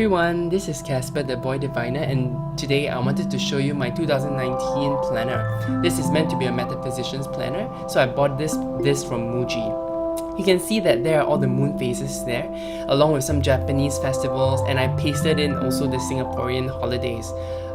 everyone, this is Casper the Boy Diviner, and today I wanted to show you my 2019 planner. This is meant to be a metaphysician's planner, so I bought this from Muji. You can see that there are all the moon phases there, along with some Japanese festivals, and I pasted in also the Singaporean holidays.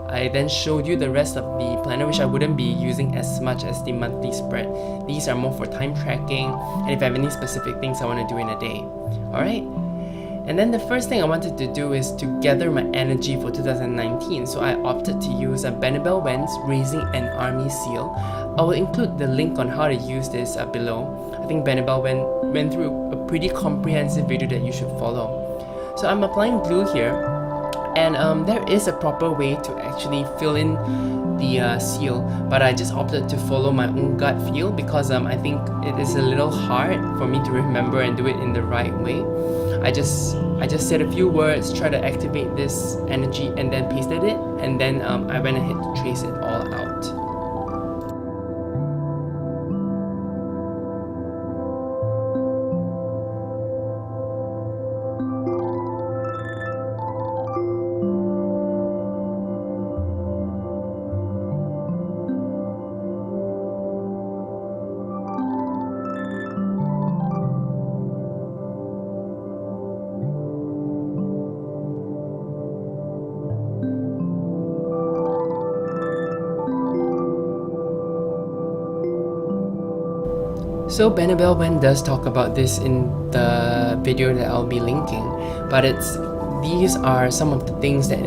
I then showed you the rest of the planner, which I wouldn't be using as much as the monthly spread. These are more for time tracking, and if I have any specific things I want to do in a day. Alright? And then the first thing I wanted to do is to gather my energy for 2019, so I opted to use a Benebell Wen's Raising an Army Seal. I will include the link on how to use this below. I think Benebell Wen went through a pretty comprehensive video that you should follow. So I'm applying glue here, and there is a proper way to actually fill in the seal, but I just opted to follow my own gut feel because I think it is a little hard for me to remember and do it in the right way. I just said a few words, try to activate this energy, and then pasted it, and then I went ahead to trace it all out. So Benebell Wen does talk about this in the video that I'll be linking, but these are some of the things that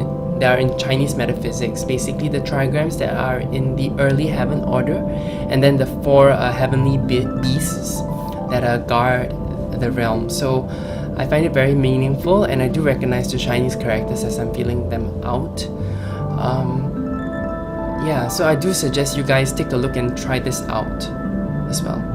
are in Chinese metaphysics, basically the trigrams that are in the early heaven order, and then the four heavenly beasts that guard the realm. So I find it very meaningful, and I do recognize the Chinese characters as I'm feeling them out. Yeah, so I do suggest you guys take a look and try this out as well.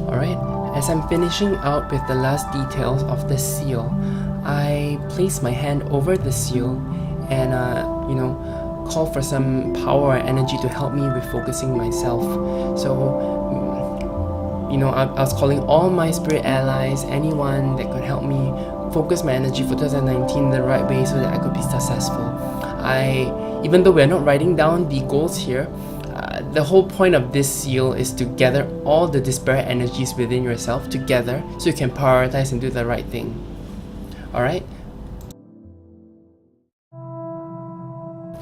Alright, as I'm finishing out with the last details of the seal, I place my hand over the seal and call for some power or energy to help me with focusing myself. So I was calling all my spirit allies, anyone that could help me focus my energy for 2019 the right way so that I could be successful. Even though we're not writing down the goals here, the whole point of this seal is to gather all the disparate energies within yourself together so you can prioritize and do the right thing. Alright?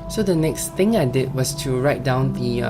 So the next thing I did was to write down the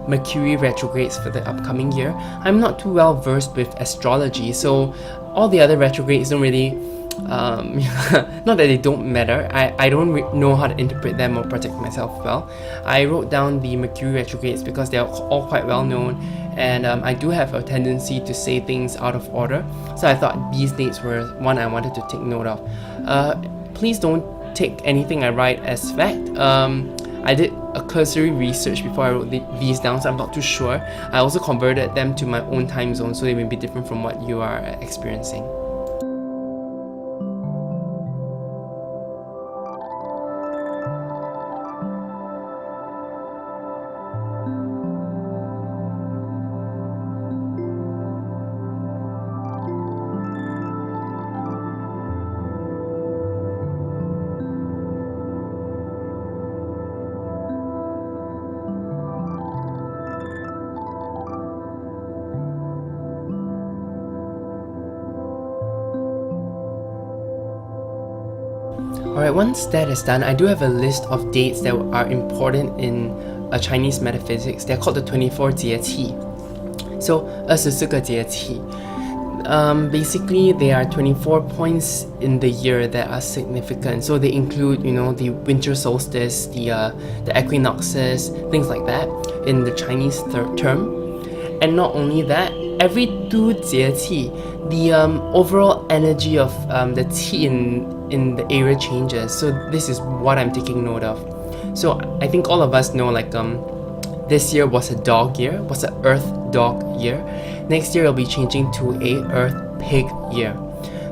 Mercury retrogrades for the upcoming year. I'm not too well versed with astrology, so all the other retrogrades don't really not that they don't matter, I don't know how to interpret them or protect myself well. I wrote down the Mercury retrogrades because they're all quite well known, and I do have a tendency to say things out of order, so I thought these dates were one I wanted to take note of. Please don't take anything I write as fact. I did a cursory research before I wrote these down, so I'm not too sure. I also converted them to my own time zone, so they may be different from what you are experiencing. Alright, once that is done, I do have a list of dates that are important in Chinese metaphysics. They're called the 24 节气. So, 24个节气. Basically, there are 24 points in the year that are significant. So they include, the winter solstice, the equinoxes, things like that in the Chinese term. And not only that, every 2节气, the overall energy of the qi in the area changes. So this is what I'm taking note of. So I think all of us know, like, this year was a dog year, was an earth dog year. Next year it'll be changing to a earth pig year.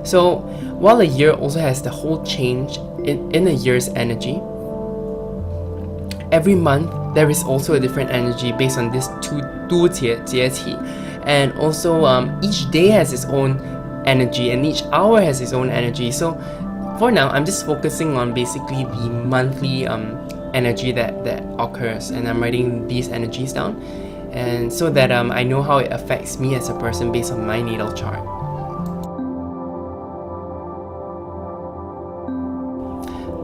So while a year also has the whole change in a year's energy, every month there is also a different energy based on this 2节气. And also each day has its own energy and each hour has its own energy. So for now, I'm just focusing on basically the monthly energy that occurs, and I'm writing these energies down, and so that I know how it affects me as a person based on my natal chart.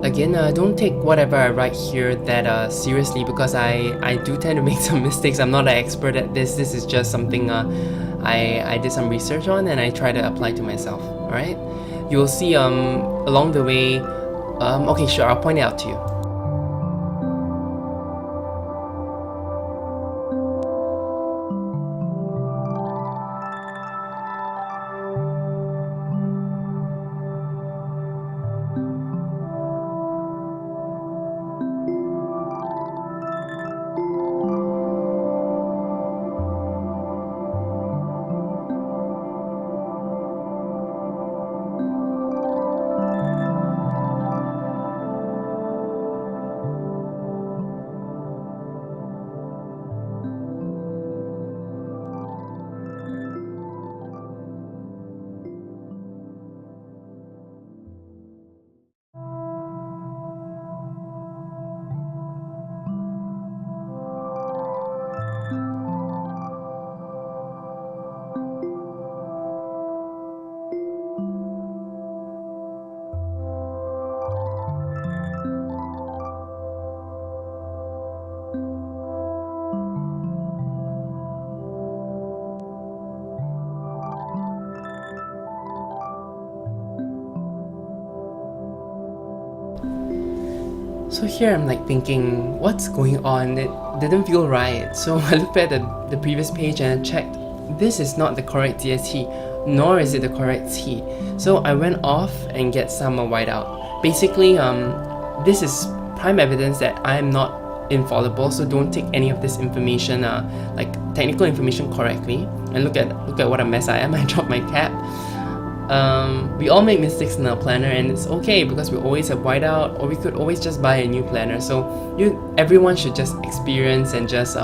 Again, don't take whatever I write here that seriously, because I do tend to make some mistakes. I'm not an expert at this. This is just something I did some research on and I try to apply to myself. Alright? You'll see along the way. Okay, sure, I'll point it out to you. So here I'm like thinking, what's going on? It didn't feel right. So I looked at the previous page and I checked, this is not the correct DST, nor is it the correct T. So I went off and get some Whiteout. Basically, this is prime evidence that I am not infallible, so don't take any of this information, like technical information, correctly. And look at what a mess I am. I dropped my cap. We all make mistakes in our planner, and it's okay because we always have Whiteout, or we could always just buy a new planner. So everyone should just experience and just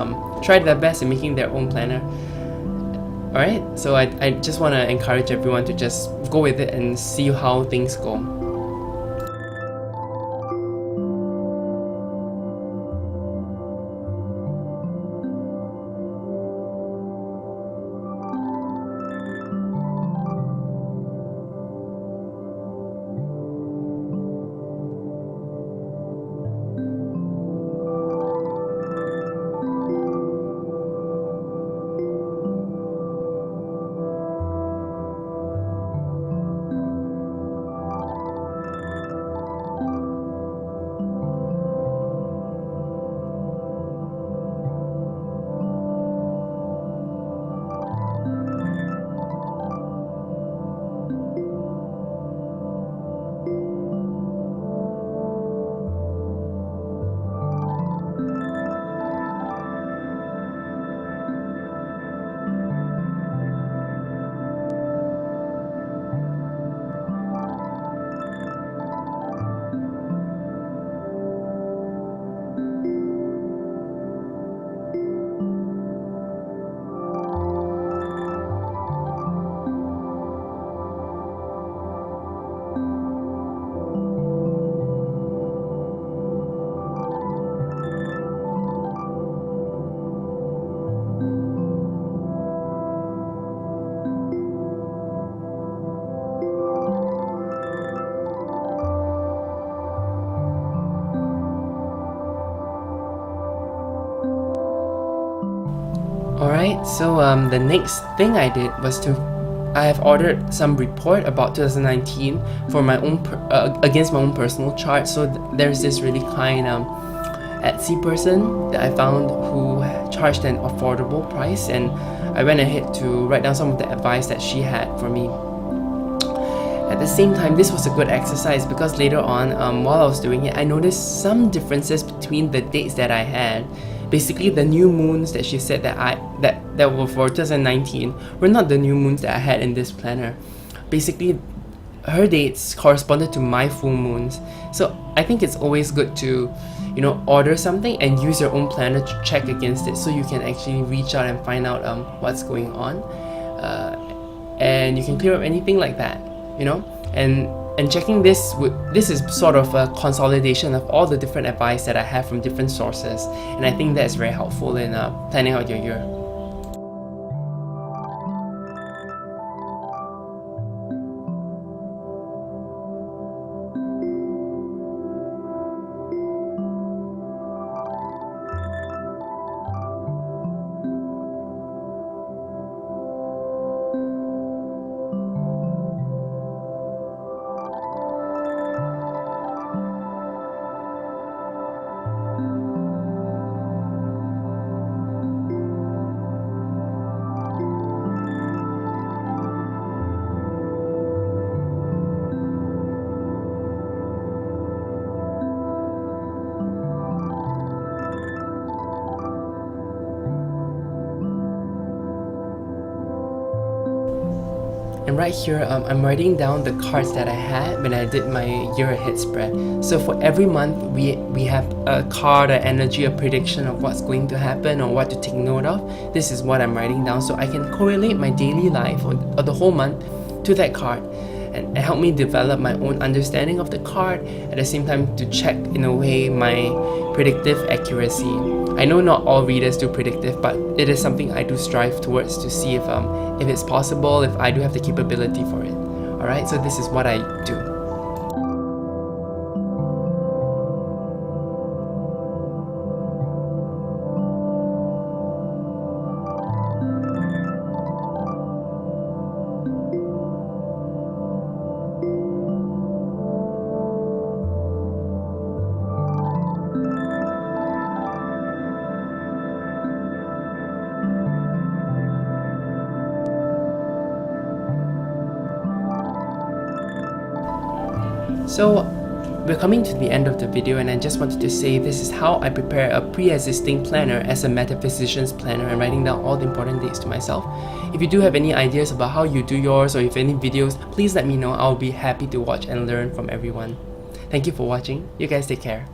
try their best in making their own planner. Alright, so I just want to encourage everyone to just go with it and see how things go. Alright, so the next thing I did was to I have ordered some report about 2019 for my own against my own personal chart. So there's this really kind Etsy person that I found who charged an affordable price, and I went ahead to write down some of the advice that she had for me. At the same time, this was a good exercise because later on, while I was doing it, I noticed some differences between the dates that I had. Basically, the new moons that she said that were for 2019 were not the new moons that I had in this planner. Basically, her dates corresponded to my full moons. So I think it's always good to, order something and use your own planner to check against it, so you can actually reach out and find out what's going on, and you can clear up anything like that, and checking this is sort of a consolidation of all the different advice that I have from different sources, and I think that's very helpful in planning out your year. And right here, I'm writing down the cards that I had when I did my year ahead spread. So for every month, we have a card, an energy, a prediction of what's going to happen or what to take note of. This is what I'm writing down, so I can correlate my daily life or the whole month to that card, and help me develop my own understanding of the card, at the same time to check in a way my predictive accuracy. I know not all readers do predictive, but it is something I do strive towards to see if it's possible, if I do have the capability for it. Alright, so this is what I do. So we're coming to the end of the video, and I just wanted to say this is how I prepare a pre-existing planner as a metaphysician's planner, and writing down all the important dates to myself. If you do have any ideas about how you do yours, or if any videos, please let me know. I'll be happy to watch and learn from everyone. Thank you for watching. You guys take care.